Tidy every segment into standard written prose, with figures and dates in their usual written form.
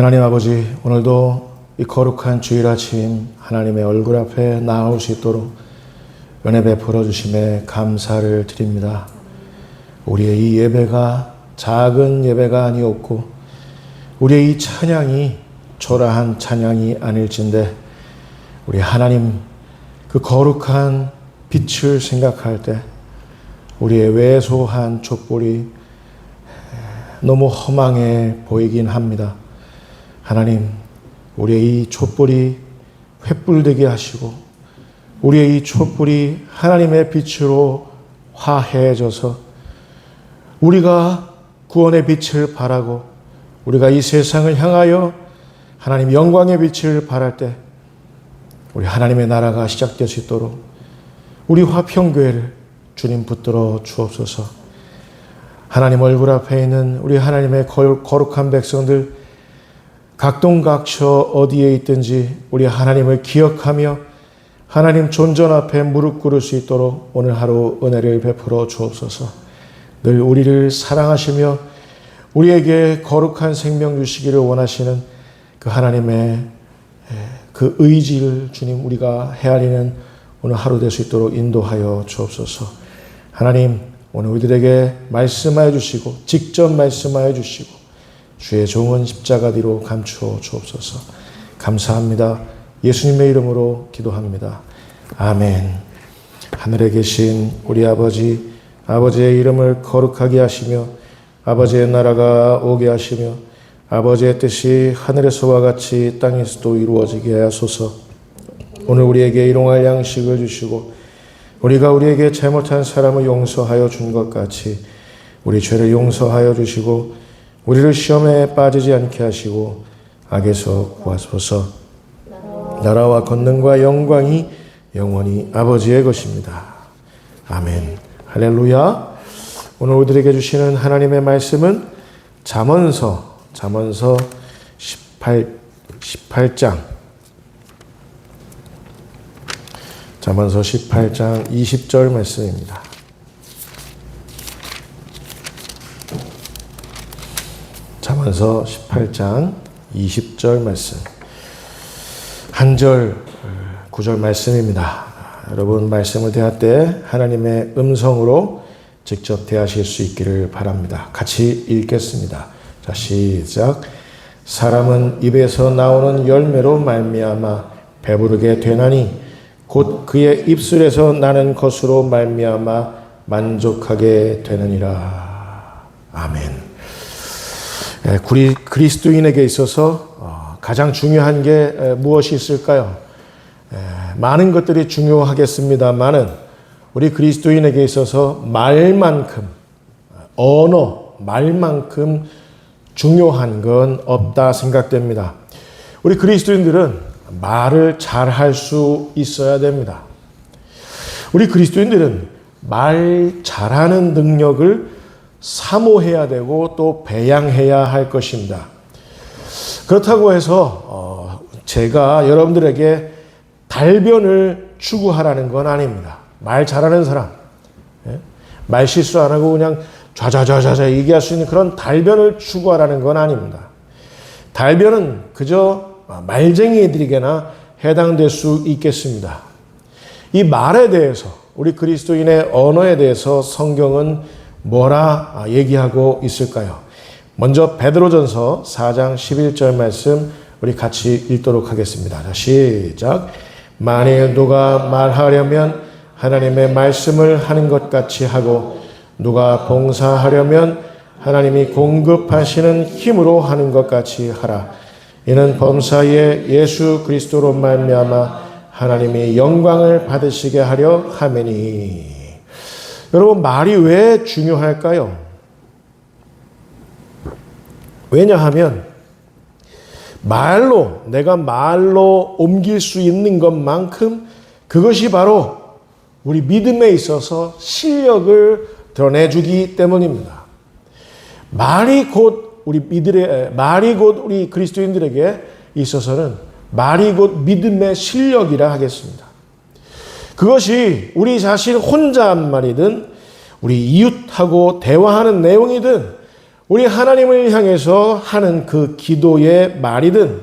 하나님 아버지, 오늘도 이 거룩한 주일 아침 하나님의 얼굴 앞에 나올 수 있도록 은혜 베풀어 주심에 감사를 드립니다. 우리의 이 예배가 작은 예배가 아니었고 우리의 이 찬양이 초라한 찬양이 아닐진데 우리 하나님 그 거룩한 빛을 생각할 때 우리의 왜소한 촛불이 너무 허망해 보이긴 합니다. 하나님, 우리의 이 촛불이 횃불되게 하시고 우리의 이 촛불이 하나님의 빛으로 화해져서 우리가 구원의 빛을 발하고 우리가 이 세상을 향하여 하나님 영광의 빛을 발할 때 우리 하나님의 나라가 시작될 수 있도록 우리 화평교회를 주님 붙들어 주옵소서. 하나님 얼굴 앞에 있는 우리 하나님의 거룩한 백성들 각동각처 어디에 있든지 우리 하나님을 기억하며 하나님 존전 앞에 무릎 꿇을 수 있도록 오늘 하루 은혜를 베풀어 주옵소서. 늘 우리를 사랑하시며 우리에게 거룩한 생명 주시기를 원하시는 그 하나님의 그 의지를 주님 우리가 헤아리는 오늘 하루 될 수 있도록 인도하여 주옵소서. 하나님, 오늘 우리들에게 말씀하여 주시고 직접 말씀하여 주시고 주의 종은 십자가 뒤로 감추어 주옵소서. 감사합니다. 예수님의 이름으로 기도합니다. 아멘. 하늘에 계신 우리 아버지, 아버지의 이름을 거룩하게 하시며 아버지의 나라가 오게 하시며 아버지의 뜻이 하늘에서와 같이 땅에서도 이루어지게 하소서. 오늘 우리에게 일용할 양식을 주시고 우리가 우리에게 잘못한 사람을 용서하여 준 것 같이 우리 죄를 용서하여 주시고 우리를 시험에 빠지지 않게 하시고 악에서 구하소서. 나라와 권능과 영광이 영원히 아버지의 것입니다. 아멘. 할렐루야. 오늘 우리들에게 주시는 하나님의 말씀은 잠언서 18장 잠언서 18장 20절 말씀입니다. 잠언서 18장 20절 말씀. 한 절, 9절 말씀입니다. 여러분 말씀을 대할 때 하나님의 음성으로 직접 대하실 수 있기를 바랍니다. 같이 읽겠습니다. 자, 시작. 사람은 입에서 나오는 열매로 말미암아 배부르게 되나니 곧 그의 입술에서 나는 것으로 말미암아 만족하게 되느니라. 아멘. 그리스도인에게 있어서 가장 중요한 게 무엇이 있을까요? 많은 것들이 중요하겠습니다만은 우리 그리스도인에게 있어서 말만큼 중요한 건 없다 생각됩니다. 우리 그리스도인들은 말을 잘할 수 있어야 됩니다. 우리 그리스도인들은 말 잘하는 능력을 사모해야 되고 또 배양해야 할 것입니다. 그렇다고 해서 제가 여러분들에게 달변을 추구하라는 건 아닙니다. 말 잘하는 사람, 말 실수 안 하고 그냥 좌좌좌좌 얘기할 수 있는 그런 달변을 추구하라는 건 아닙니다. 달변은 그저 말쟁이들에게나 해당될 수 있겠습니다. 이 말에 대해서 우리 그리스도인의 언어에 대해서 성경은 뭐라 얘기하고 있을까요? 먼저 베드로전서 4장 11절 말씀 우리 같이 읽도록 하겠습니다. 자, 시작. 만일 누가 말하려면 하나님의 말씀을 하는 것 같이 하고 누가 봉사하려면 하나님이 공급하시는 힘으로 하는 것 같이 하라. 이는 범사에 예수 그리스도로 말미암아 하나님이 영광을 받으시게 하려 함이니. 여러분, 말이 왜 중요할까요? 왜냐하면 내가 말로 옮길 수 있는 것만큼 그것이 바로 우리 믿음에 있어서 실력을 드러내주기 때문입니다. 말이 곧 우리 그리스도인들에게 있어서는 말이 곧 믿음의 실력이라 하겠습니다. 그것이 우리 자신 혼자 한 말이든 우리 이웃하고 대화하는 내용이든 우리 하나님을 향해서 하는 그 기도의 말이든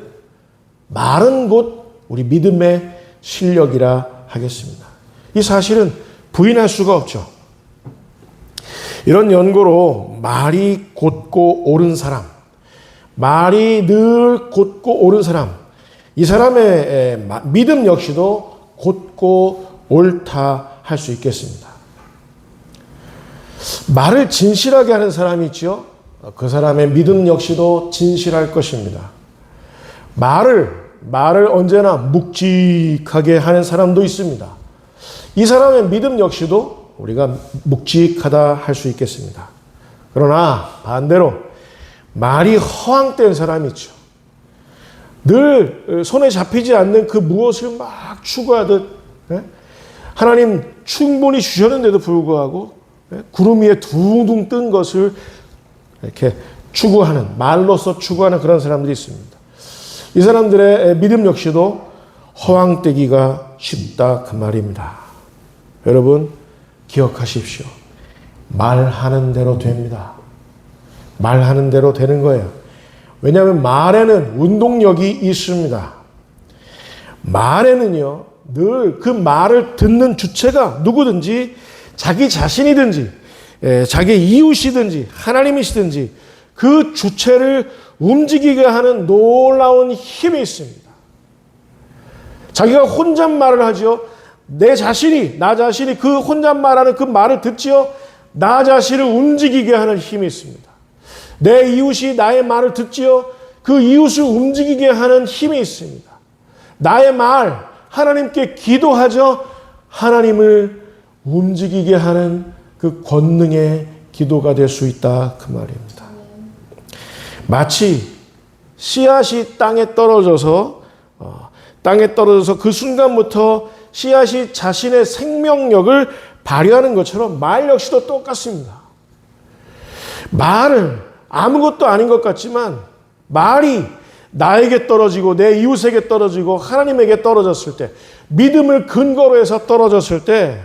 말은 곧 우리 믿음의 실력이라 하겠습니다. 이 사실은 부인할 수가 없죠. 이런 연고로 말이 곧고 옳은 사람, 말이 늘 곧고 옳은 사람, 이 사람의 믿음 역시도 곧고 옳다 할 수 있겠습니다. 말을 진실하게 하는 사람이 있죠. 그 사람의 믿음 역시도 진실할 것입니다. 말을 언제나 묵직하게 하는 사람도 있습니다. 이 사람의 믿음 역시도 우리가 묵직하다 할 수 있겠습니다. 그러나 반대로 말이 허황된 사람이 있죠. 늘 손에 잡히지 않는 그 무엇을 막 추구하듯 하나님 충분히 주셨는데도 불구하고 구름 위에 둥둥 뜬 것을 이렇게 추구하는, 말로서 추구하는 그런 사람들이 있습니다. 이 사람들의 믿음 역시도 허황되기가 쉽다 그 말입니다. 여러분 기억하십시오. 말하는 대로 됩니다. 말하는 대로 되는 거예요. 왜냐하면 말에는 운동력이 있습니다. 말에는요, 늘 그 말을 듣는 주체가 누구든지 자기 자신이든지 자기 이웃이든지 하나님이시든지 그 주체를 움직이게 하는 놀라운 힘이 있습니다. 자기가 혼잣말을 하죠. 나 자신이 그 혼잣말하는 그 말을 듣지요. 나 자신을 움직이게 하는 힘이 있습니다. 내 이웃이 나의 말을 듣지요. 그 이웃을 움직이게 하는 힘이 있습니다. 나의 말, 하나님께 기도하죠. 하나님을 움직이게 하는 그 권능의 기도가 될 수 있다 그 말입니다. 마치 씨앗이 땅에 떨어져서 그 순간부터 씨앗이 자신의 생명력을 발휘하는 것처럼 말 역시도 똑같습니다. 말은 아무것도 아닌 것 같지만 말이 나에게 떨어지고 내 이웃에게 떨어지고 하나님에게 떨어졌을 때, 믿음을 근거로 해서 떨어졌을 때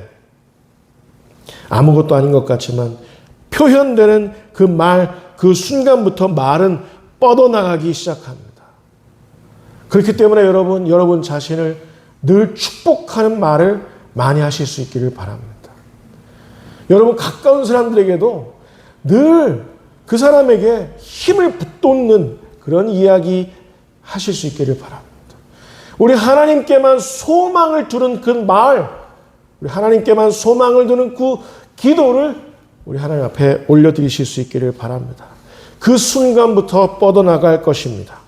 아무것도 아닌 것 같지만 표현되는 그 말, 그 순간부터 말은 뻗어나가기 시작합니다. 그렇기 때문에 여러분 자신을 늘 축복하는 말을 많이 하실 수 있기를 바랍니다. 여러분 가까운 사람들에게도 늘 그 사람에게 힘을 북돋는 그런 이야기 하실 수 있기를 바랍니다. 우리 하나님께만 소망을 두는 그 말, 우리 하나님께만 소망을 두는 그 기도를 우리 하나님 앞에 올려드리실 수 있기를 바랍니다. 그 순간부터 뻗어나갈 것입니다.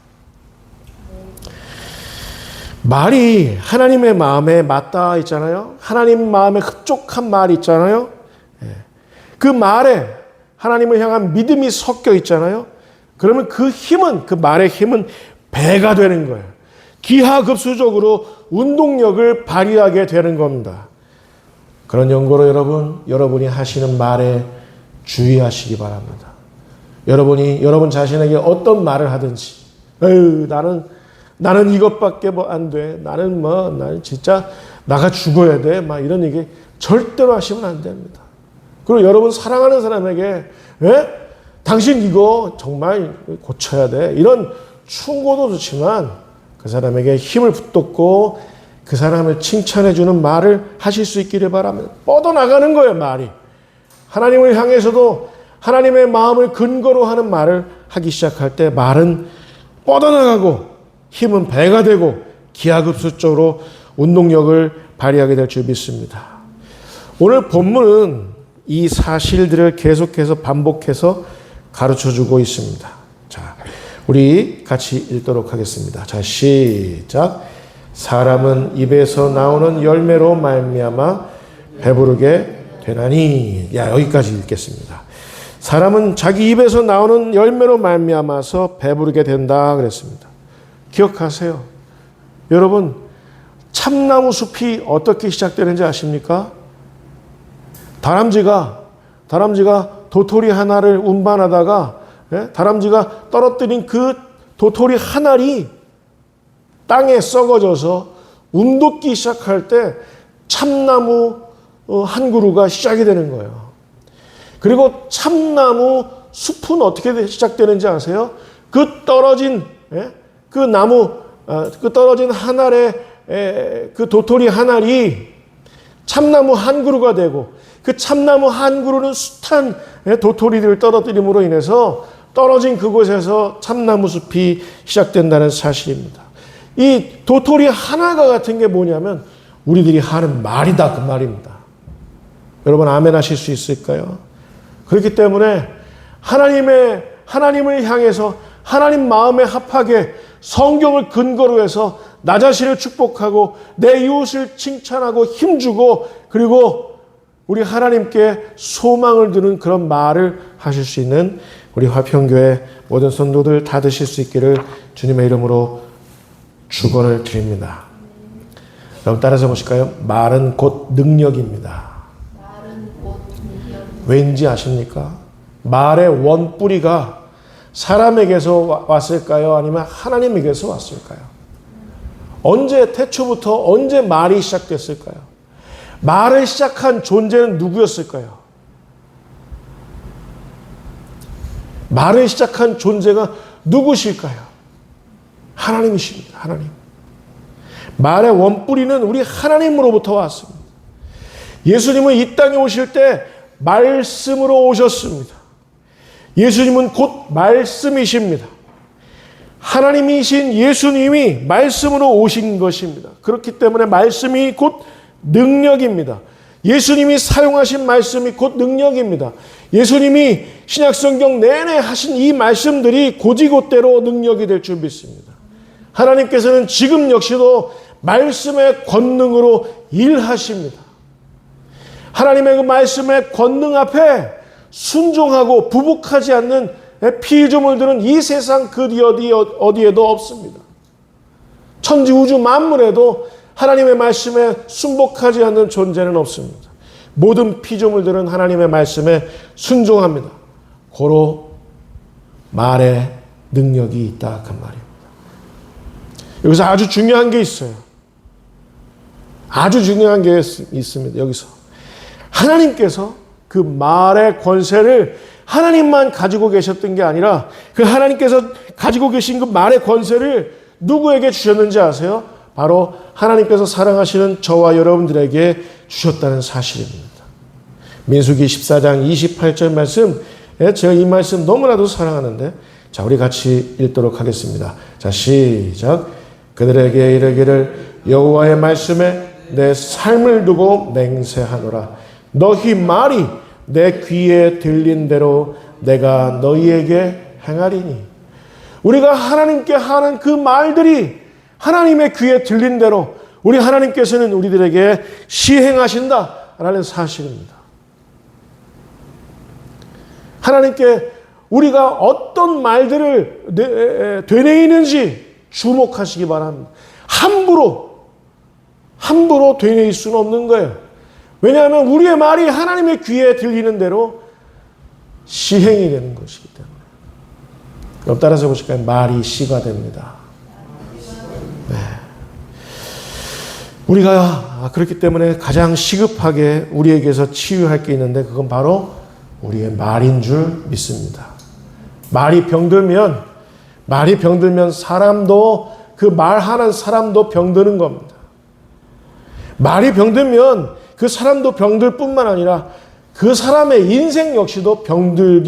말이 하나님의 마음에 맞닿아 있잖아요. 하나님 마음에 흡족한 말이 있잖아요. 그 말에 하나님을 향한 믿음이 섞여 있잖아요. 그러면 그 힘은, 그 말의 힘은 배가 되는 거예요. 기하급수적으로 운동력을 발휘하게 되는 겁니다. 그런 연고로 여러분이 하시는 말에 주의하시기 바랍니다. 여러분 자신에게 어떤 말을 하든지, 나는 이것밖에 안 돼. 나는 진짜 나가 죽어야 돼. 이런 얘기 절대로 하시면 안 됩니다. 그리고 여러분 사랑하는 사람에게, 당신 이거 정말 고쳐야 돼. 이런 충고도 좋지만 그 사람에게 힘을 북돋고 그 사람을 칭찬해주는 말을 하실 수 있기를 바랍니다. 뻗어나가는 거예요, 말이. 하나님을 향해서도 하나님의 마음을 근거로 하는 말을 하기 시작할 때 말은 뻗어나가고 힘은 배가 되고 기하급수적으로 운동력을 발휘하게 될 줄 믿습니다. 오늘 본문은 이 사실들을 계속해서 반복해서 가르쳐주고 있습니다. 자, 우리 같이 읽도록 하겠습니다. 자, 시작. 사람은 입에서 나오는 열매로 말미암아 배부르게 되나니. 여기까지 읽겠습니다. 사람은 자기 입에서 나오는 열매로 말미암아서 배부르게 된다 그랬습니다. 기억하세요. 여러분, 참나무 숲이 어떻게 시작되는지 아십니까? 다람쥐가 도토리 하나를 운반하다가 다람쥐가 떨어뜨린 그 도토리 한 알이 땅에 썩어져서 움돋기 시작할 때 참나무 한 그루가 시작이 되는 거예요. 그리고 참나무 숲은 어떻게 시작되는지 아세요? 그 떨어진 그 나무, 그 떨어진 한 알의 그 도토리 한 알이 참나무 한 그루가 되고, 그 참나무 한 그루는 숱한 도토리들을 떨어뜨림으로 인해서 떨어진 그곳에서 참나무 숲이 시작된다는 사실입니다. 이 도토리 하나가 같은 게 뭐냐면 우리들이 하는 말이다, 그 말입니다. 여러분 아멘 하실 수 있을까요? 그렇기 때문에 하나님을 향해서 하나님 마음에 합하게 성경을 근거로 해서 나 자신을 축복하고 내 이웃을 칭찬하고 힘주고, 그리고 우리 하나님께 소망을 두는 그런 말을 하실 수 있는 우리 화평교회 모든 성도들 다 되실 수 있기를 주님의 이름으로 축원을 드립니다. 여러분 따라서 보실까요? 말은 곧 능력입니다. 왠지 아십니까? 말의 원뿌리가 사람에게서 왔을까요? 아니면 하나님에게서 왔을까요? 언제, 태초부터 언제 말이 시작됐을까요? 말을 시작한 존재는 누구였을까요? 말을 시작한 존재가 누구실까요? 하나님이십니다. 하나님. 말의 원뿌리는 우리 하나님으로부터 왔습니다. 예수님은 이 땅에 오실 때 말씀으로 오셨습니다. 예수님은 곧 말씀이십니다. 하나님이신 예수님이 말씀으로 오신 것입니다. 그렇기 때문에 말씀이 곧 능력입니다. 예수님이 사용하신 말씀이 곧 능력입니다. 예수님이 신약성경 내내 하신 이 말씀들이 곧이곧대로 능력이 될 줄 믿습니다. 하나님께서는 지금 역시도 말씀의 권능으로 일하십니다. 하나님의 그 말씀의 권능 앞에 순종하고 부복하지 않는 피조물 들은 이 세상 그 어디에도 없습니다. 천지 우주 만물에도 하나님의 말씀에 순복하지 않는 존재는 없습니다. 모든 피조물들은 하나님의 말씀에 순종합니다. 고로 말에 능력이 있다 그 말입니다. 여기서 아주 중요한 게 있어요. 아주 중요한 게 있습니다. 여기서 하나님께서 그 말의 권세를 하나님만 가지고 계셨던 게 아니라 그 하나님께서 가지고 계신 그 말의 권세를 누구에게 주셨는지 아세요? 바로 하나님께서 사랑하시는 저와 여러분들에게 주셨다는 사실입니다. 민수기 14장 28절 말씀, 제가 이 말씀 너무나도 사랑하는데, 자 우리 같이 읽도록 하겠습니다. 자 시작. 그들에게 이르기를 여호와의 말씀에 내 삶을 두고 맹세하노라. 너희 말이 내 귀에 들린 대로 내가 너희에게 행하리니. 우리가 하나님께 하는 그 말들이 하나님의 귀에 들린 대로 우리 하나님께서는 우리들에게 시행하신다라는 사실입니다. 하나님께 우리가 어떤 말들을 되뇌이는지 주목하시기 바랍니다. 함부로 되뇌일 수는 없는 거예요. 왜냐하면 우리의 말이 하나님의 귀에 들리는 대로 시행이 되는 것이기 때문에. 그럼 따라서 보실까요? 말이 시가 됩니다. 네. 우리가 그렇기 때문에 가장 시급하게 우리에게서 치유할 게 있는데 그건 바로 우리의 말인 줄 믿습니다. 말이 병들면 사람도 그 말하는 사람도 병드는 겁니다. 말이 병들면 그 사람도 병들 뿐만 아니라 그 사람의 인생 역시도 병들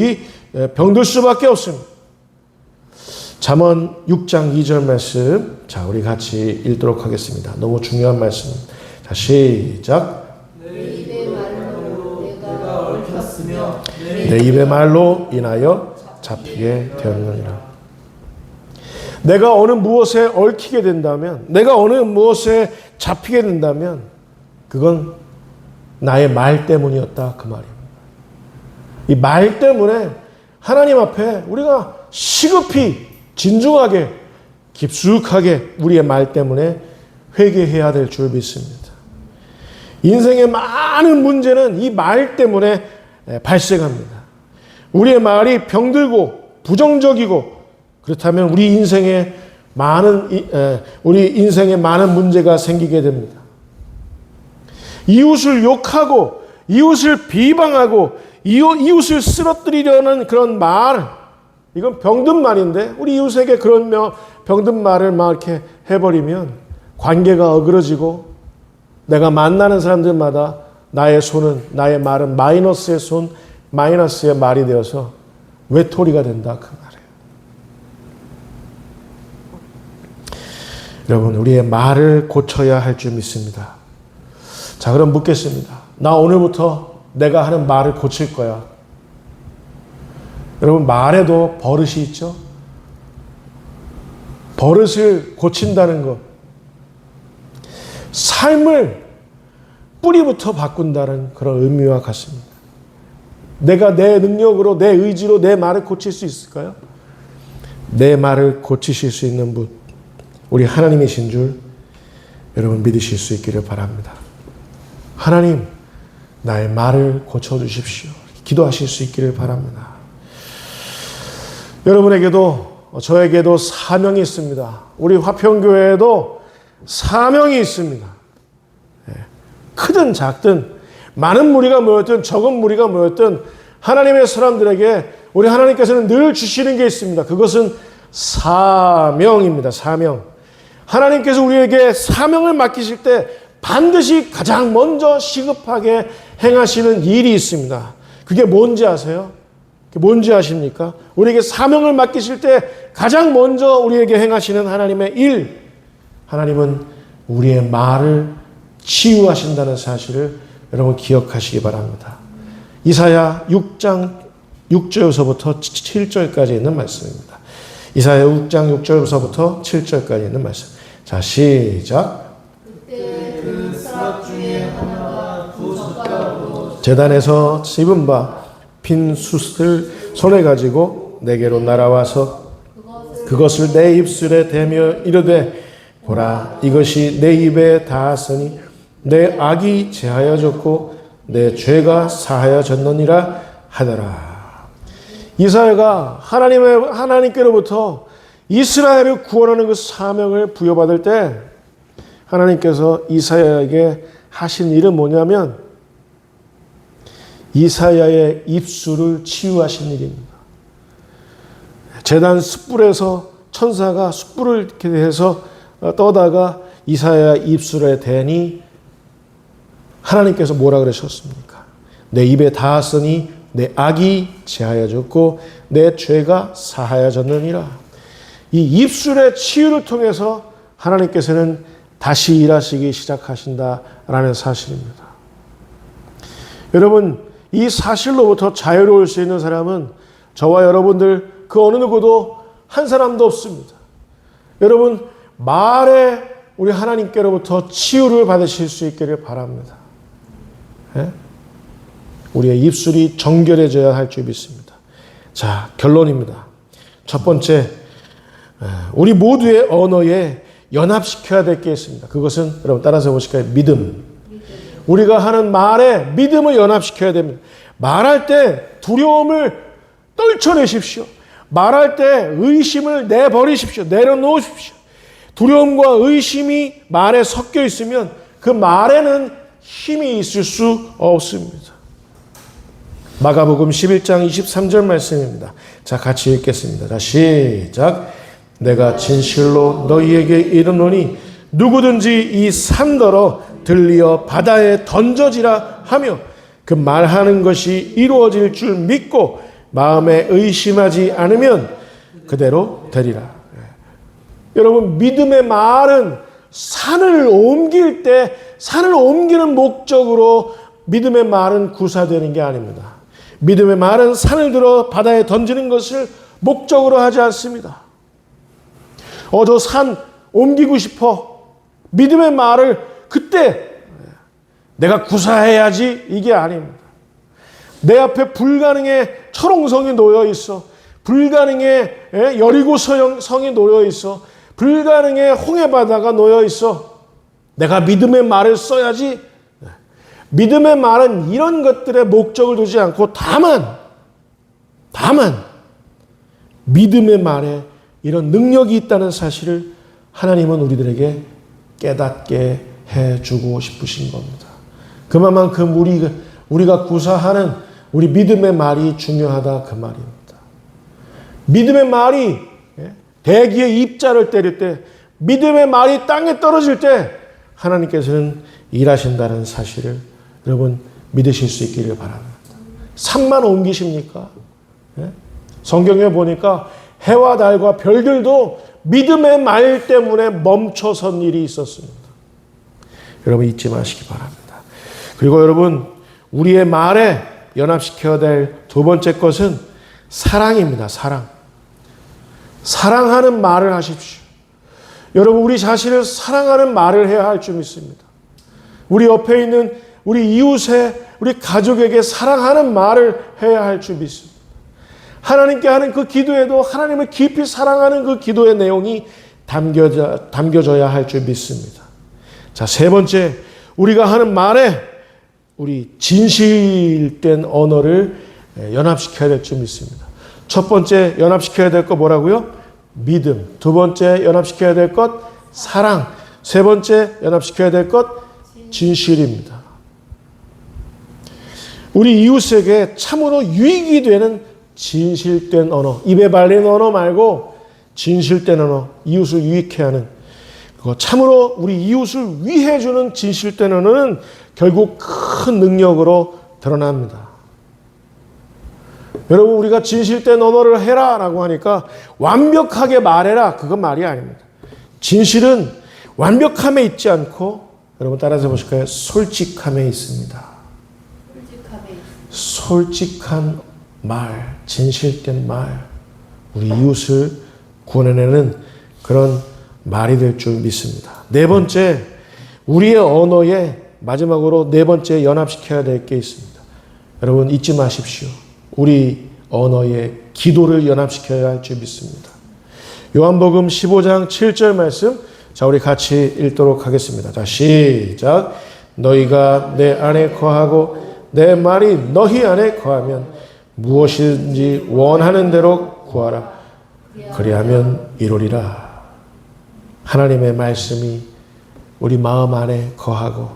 수밖에 없습니다. 잠언 6장 2절 말씀, 자 우리 같이 읽도록 하겠습니다. 너무 중요한 말씀입니다. 자 시작. 내 입의 말로 내가 얽혔으며 내 입의 말로 인하여 잡히게 되었느니라. 내가 어느 무엇에 얽히게 된다면, 내가 어느 무엇에 잡히게 된다면 그건 나의 말 때문이었다 그 말입니다. 이 말 때문에 하나님 앞에 우리가 시급히 진중하게 깊숙하게 우리의 말 때문에 회개해야 될 줄 믿습니다. 인생의 많은 문제는 이 말 때문에 발생합니다. 우리의 말이 병들고 부정적이고 그렇다면 우리 인생에 많은 문제가 생기게 됩니다. 이웃을 욕하고 이웃을 비방하고 이웃을 쓰러뜨리려는 그런 말, 이건 병든 말인데 우리 이웃에게 그런 병든 말을 막 이렇게 해버리면 관계가 어그러지고 내가 만나는 사람들마다 나의 나의 말은 마이너스의 손, 마이너스의 말이 되어서 외톨이가 된다 그 말이에요. 여러분, 우리의 말을 고쳐야 할 줄 믿습니다. 자, 그럼 묻겠습니다. 나 오늘부터 내가 하는 말을 고칠 거야. 여러분, 말에도 버릇이 있죠? 버릇을 고친다는 것. 삶을 뿌리부터 바꾼다는 그런 의미와 같습니다. 내가 내 능력으로, 내 의지로 내 말을 고칠 수 있을까요? 내 말을 고치실 수 있는 분, 우리 하나님이신 줄 여러분 믿으실 수 있기를 바랍니다. 하나님, 나의 말을 고쳐주십시오. 기도하실 수 있기를 바랍니다. 여러분에게도 저에게도 사명이 있습니다. 우리 화평교회에도 사명이 있습니다. 크든 작든 많은 무리가 모였든 적은 무리가 모였든 하나님의 사람들에게 우리 하나님께서는 늘 주시는 게 있습니다. 그것은 사명입니다. 사명. 하나님께서 우리에게 사명을 맡기실 때 반드시 가장 먼저 시급하게 행하시는 일이 있습니다. 그게 뭔지 아세요? 그게 뭔지 아십니까? 우리에게 사명을 맡기실 때 가장 먼저 우리에게 행하시는 하나님의 일, 하나님은 우리의 말을 치유하신다는 사실을 여러분 기억하시기 바랍니다. 이사야 6장 6절에서부터 7절까지 있는 말씀입니다. 이사야 6장 6절에서부터 7절까지 있는 말씀. 자, 시작. 그때 그 스랍 중에 하나가 두 젓가락으로 제단에서 씹은 바 빈 숯을 손에 가지고 내게로 날아와서 그것을 내 입술에 대며 이르되 보라, 이것이 내 입에 닿았으니 내 악이 제하여졌고 내 죄가 사하여졌느니라 하더라. 이사야가 하나님께로부터 이스라엘을 구원하는 그 사명을 부여받을 때 하나님께서 이사야에게 하신 일은 뭐냐면 이사야의 입술을 치유하신 일입니다. 제단 숯불에서 천사가 숯불을 이렇게 해서 떠다가 이사야 입술에 대니 하나님께서 뭐라 그러셨습니까? 내 입에 닿았으니 내 악이 제하여졌고 내 죄가 사하여졌느니라. 이 입술의 치유를 통해서 하나님께서는 다시 일하시기 시작하신다라는 사실입니다. 여러분, 이 사실로부터 자유로울 수 있는 사람은 저와 여러분들 그 어느 누구도 한 사람도 없습니다. 여러분, 말에 우리 하나님께로부터 치유를 받으실 수 있기를 바랍니다. 예? 우리의 입술이 정결해져야 할 줄 믿습니다. 자, 결론입니다. 첫 번째, 우리 모두의 언어에 연합시켜야 될 게 있습니다. 그것은 여러분 따라서 보실까요? 믿음. 우리가 하는 말에 믿음을 연합시켜야 됩니다. 말할 때 두려움을 떨쳐내십시오. 말할 때 의심을 내버리십시오. 내려놓으십시오. 두려움과 의심이 말에 섞여 있으면 그 말에는 힘이 있을 수 없습니다. 마가복음 11장 23절 말씀입니다. 자, 같이 읽겠습니다. 자, 시작. 내가 진실로 너희에게 이르노니 누구든지 이 산더러 들리어 바다에 던져지라 하며 그 말하는 것이 이루어질 줄 믿고 마음에 의심하지 않으면 그대로 되리라. 여러분, 믿음의 말은 산을 옮길 때 산을 옮기는 목적으로 믿음의 말은 구사되는 게 아닙니다. 믿음의 말은 산을 들어 바다에 던지는 것을 목적으로 하지 않습니다. 저 산 옮기고 싶어. 믿음의 말을 그때 내가 구사해야지 이게 아닙니다. 내 앞에 불가능의 철옹성이 놓여 있어. 불가능의 여리고 성이 놓여 있어. 불가능의 홍해바다가 놓여 있어. 내가 믿음의 말을 써야지. 믿음의 말은 이런 것들의 목적을 두지 않고 다만 믿음의 말에 이런 능력이 있다는 사실을 하나님은 우리들에게 깨닫게 해주고 싶으신 겁니다. 그만큼 우리가 구사하는 우리 믿음의 말이 중요하다 그 말입니다. 믿음의 말이 대기의 입자를 때릴 때, 믿음의 말이 땅에 떨어질 때 하나님께서는 일하신다는 사실을 여러분 믿으실 수 있기를 바랍니다. 산만 옮기십니까? 성경에 보니까 해와 달과 별들도 믿음의 말 때문에 멈춰선 일이 있었습니다. 여러분 잊지 마시기 바랍니다. 그리고 여러분 우리의 말에 연합시켜야 될 두 번째 것은 사랑입니다. 사랑. 사랑하는 말을 하십시오. 여러분 우리 자신을 사랑하는 말을 해야 할 줄 믿습니다. 우리 옆에 있는 우리 이웃에 우리 가족에게 사랑하는 말을 해야 할 줄 믿습니다. 하나님께 하는 그 기도에도 하나님을 깊이 사랑하는 그 기도의 내용이 담겨져야 할 줄 믿습니다. 자, 세 번째, 우리가 하는 말에 우리 진실된 언어를 연합시켜야 될 줄 믿습니다. 첫 번째 연합시켜야 될 것 뭐라고요? 믿음. 두 번째 연합시켜야 될 것 사랑. 세 번째 연합시켜야 될 것 진실입니다. 우리 이웃에게 참으로 유익이 되는 진실된 언어, 입에 발린 언어 말고 진실된 언어, 이웃을 유익해 하는, 참으로 우리 이웃을 위해 주는 진실된 언어는 결국 큰 능력으로 드러납니다. 여러분 우리가 진실된 언어를 해라 라고 하니까 완벽하게 말해라, 그건 말이 아닙니다. 진실은 완벽함에 있지 않고 여러분 따라서 보실까요? 솔직함에 있습니다. 솔직한 말, 진실된 말, 우리 이웃을 구원해내는 그런 말이 될 줄 믿습니다. 네 번째, 우리의 언어에 마지막으로 네 번째 연합시켜야 될 게 있습니다. 여러분 잊지 마십시오. 우리 언어에 기도를 연합시켜야 할 줄 믿습니다. 요한복음 15장 7절 말씀, 자 우리 같이 읽도록 하겠습니다. 자 시작. 너희가 내 안에 거하고 내 말이 너희 안에 거하면 무엇이든지 원하는 대로 구하라. 그리하면 이루리라. 하나님의 말씀이 우리 마음 안에 거하고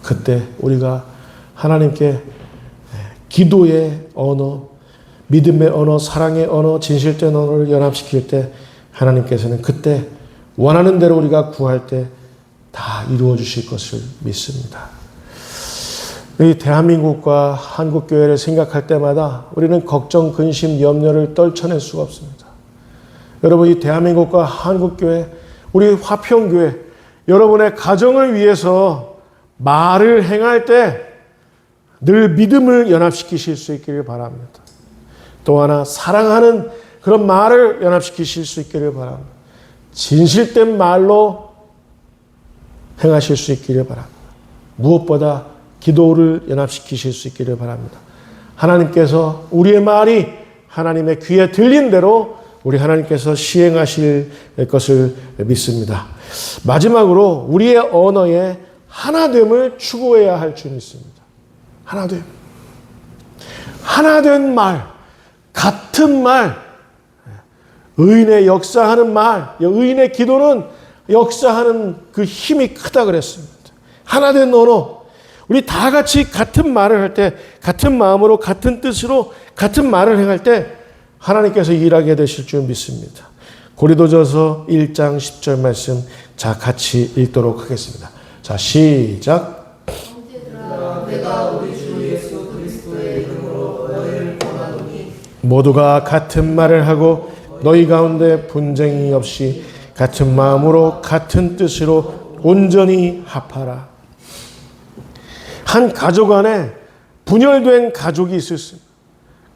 그때 우리가 하나님께 기도의 언어, 믿음의 언어, 사랑의 언어, 진실된 언어를 연합시킬 때 하나님께서는 그때 원하는 대로 우리가 구할 때 다 이루어 주실 것을 믿습니다. 이 대한민국과 한국교회를 생각할 때마다 우리는 걱정, 근심, 염려를 떨쳐낼 수가 없습니다. 여러분 이 대한민국과 한국교회, 우리 화평교회, 여러분의 가정을 위해서 말을 행할 때 늘 믿음을 연합시키실 수 있기를 바랍니다. 또 하나 사랑하는 그런 말을 연합시키실 수 있기를 바랍니다. 진실된 말로 행하실 수 있기를 바랍니다. 무엇보다 기도를 연합시키실 수 있기를 바랍니다. 하나님께서 우리의 말이 하나님의 귀에 들린 대로 우리 하나님께서 시행하실 것을 믿습니다. 마지막으로 우리의 언어에 하나됨을 추구해야 할 줄 믿습니다. 하나됨. 하나된 말, 같은 말, 의인의 역사하는 말, 의인의 기도는 역사하는 그 힘이 크다 그랬습니다. 하나된 언어. 우리 다 같이 같은 말을 할 때, 같은 마음으로, 같은 뜻으로, 같은 말을 행할 때 하나님께서 일하게 되실 줄 믿습니다. 고린도전서 1장 10절 말씀, 자 같이 읽도록 하겠습니다. 자 시작. 내가 우리 주 예수 그리스도의 이름으로 너희를 권하노니 모두가 같은 말을 하고 너희 가운데 분쟁이 없이 같은 마음으로 같은 뜻으로 온전히 합하라. 한 가족 안에 분열된 가족이 있을 수 있습니다.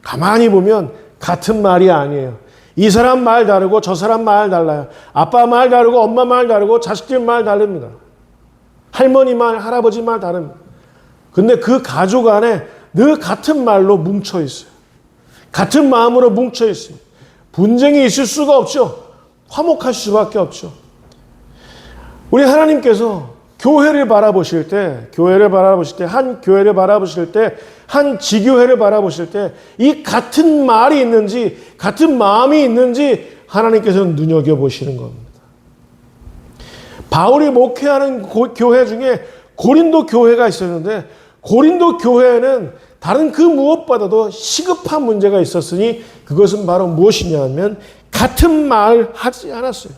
가만히 보면 같은 말이 아니에요. 이 사람 말 다르고 저 사람 말 달라요. 아빠 말 다르고 엄마 말 다르고 자식들 말 다릅니다. 할머니 말, 할아버지 말 다릅니다. 근데 그 가족 안에 늘 같은 말로 뭉쳐 있어요. 같은 마음으로 뭉쳐 있어요. 분쟁이 있을 수가 없죠. 화목할 수밖에 없죠. 우리 하나님께서 교회를 바라보실 때, 한 교회를 바라보실 때, 한 지교회를 바라보실 때, 이 같은 말이 있는지, 같은 마음이 있는지 하나님께서는 눈여겨보시는 겁니다. 바울이 목회하는 교회 중에 고린도 교회가 있었는데, 고린도 교회에는 다른 그 무엇보다도 시급한 문제가 있었으니 그것은 바로 무엇이냐 하면 같은 말을 하지 않았어요.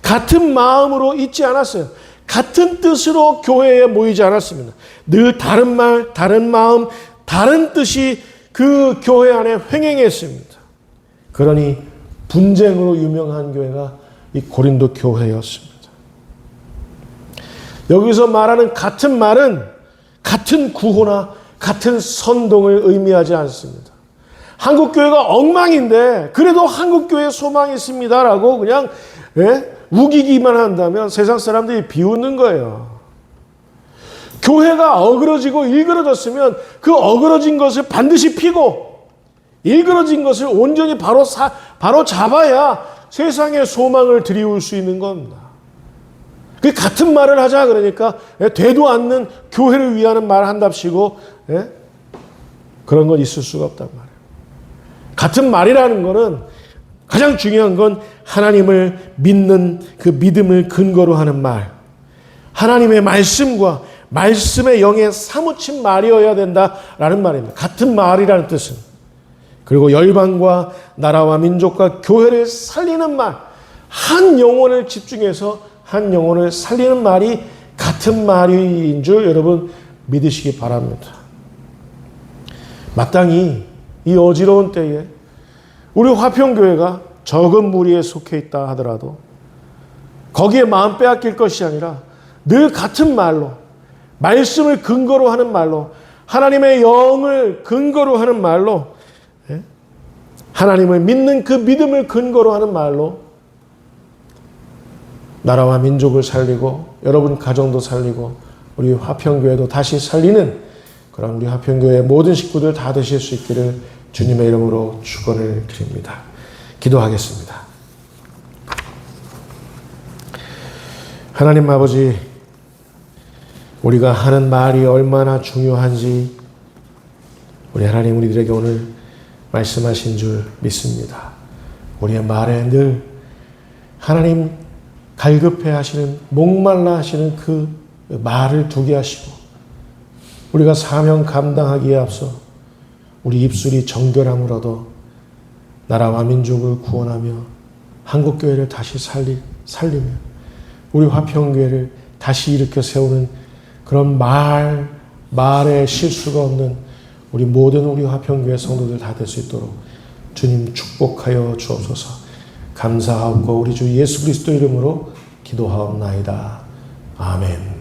같은 마음으로 있지 않았어요. 같은 뜻으로 교회에 모이지 않았습니다. 늘 다른 말, 다른 마음, 다른 뜻이 그 교회 안에 횡행했습니다. 그러니 분쟁으로 유명한 교회가 이 고린도 교회였습니다. 여기서 말하는 같은 말은 같은 구호나 같은 선동을 의미하지 않습니다. 한국교회가 엉망인데 그래도 한국교회에 소망이 있습니다라고 그냥 우기기만 한다면 세상 사람들이 비웃는 거예요. 교회가 어그러지고 일그러졌으면 그 어그러진 것을 반드시 피고 일그러진 것을 온전히 바로 잡아야 세상에 소망을 드리울 수 있는 겁니다. 그 같은 말을 하자 그러니까 되도 않는 교회를 위하는 말 한답시고 그런 건 있을 수가 없단 말이에요. 같은 말이라는 거는 가장 중요한 건 하나님을 믿는 그 믿음을 근거로 하는 말, 하나님의 말씀과 말씀의 영에 사무친 말이어야 된다라는 말입니다. 같은 말이라는 뜻은. 그리고 열방과 나라와 민족과 교회를 살리는 말, 한 영혼을 집중해서 한 영혼을 살리는 말이 같은 말인 줄 여러분 믿으시기 바랍니다. 마땅히 이 어지러운 때에 우리 화평교회가 적은 무리에 속해 있다 하더라도 거기에 마음 빼앗길 것이 아니라 늘 같은 말로 말씀을 근거로 하는 말로 하나님의 영을 근거로 하는 말로 하나님을 믿는 그 믿음을 근거로 하는 말로 나라와 민족을 살리고 여러분 가정도 살리고 우리 화평교회도 다시 살리는 그런 우리 화평교회의 모든 식구들 다 되실 수 있기를 주님의 이름으로 축원을 드립니다. 기도하겠습니다. 하나님 아버지, 우리가 하는 말이 얼마나 중요한지 우리 하나님 우리들에게 오늘 말씀하신 줄 믿습니다. 우리의 말에 늘 하나님 갈급해 하시는 목말라 하시는 그 말을 두게 하시고 우리가 사명 감당하기에 앞서 우리 입술이 정결함으로도 나라와 민족을 구원하며 한국교회를 다시 살리며 우리 화평교회를 다시 일으켜 세우는 그런 말에 실수가 없는 우리 모든 우리 화평교회 성도들 다 될 수 있도록 주님 축복하여 주옵소서. 감사하옵고 우리 주 예수 그리스도 이름으로 기도하옵나이다. 아멘.